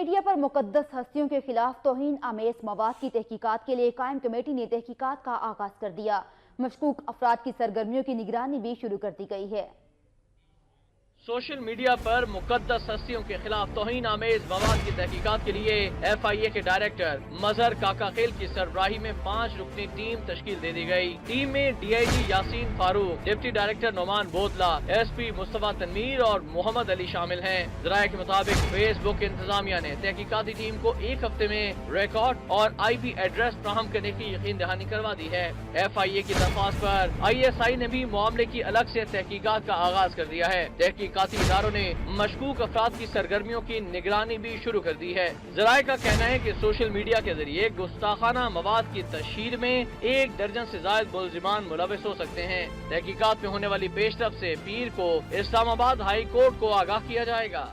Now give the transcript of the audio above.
Media پر مقدس ہستیوں کے خلاف توہین آمیز مواد کی تحقیقات کے لیے قائم کمیٹی نے تحقیقات کا آغاز کر دیا۔ مشکوک افراد کی سرگرمیوں کی نگرانی بھی شروع کر دی گئی ہے۔ سوشل میڈیا پر مقدس ہستیوں کے خلاف توہین آمیز مواد کی تحقیقات کے لیے ایف آئی اے کے ڈائریکٹر مظہر کاکا خیل کی سربراہی میں 5 رکنی ٹیم تشکیل دے دی گئی۔ ٹیم میں D I G Yasin Farooq, deputy director Noman Botla, S P Mustafa Tanveer اور محمد علی شامل ہیں۔ ذرائع کے مطابق فیس بک انتظامیہ نے تحقیقاتی ٹیم کو 1 ہفتے میں ریکارڈ اور آئی پی ایڈریس فراہم کرنے کی یقین دہانی کروا دی ہے۔ ایف آئی اے کی درخواست پر آئی ایس آئی نے بھی معاملے کی الگ سے تحقیقات کا آغاز کر دیا ہے۔ تحقیقاتی اداروں نے مشکوک افراد کی سرگرمیوں کی نگرانی بھی شروع کر دی ہے۔ ذرائع کا کہنا ہے کہ سوشل میڈیا کے ذریعے گستاخانہ مواد کی تشہیر میں 1 درجن سے زائد ملزمان ملوث ہو سکتے ہیں۔ تحقیقات میں ہونے والی پیش رفت سے پیر کو اسلام آباد ہائی کورٹ کو آگاہ کیا جائے گا۔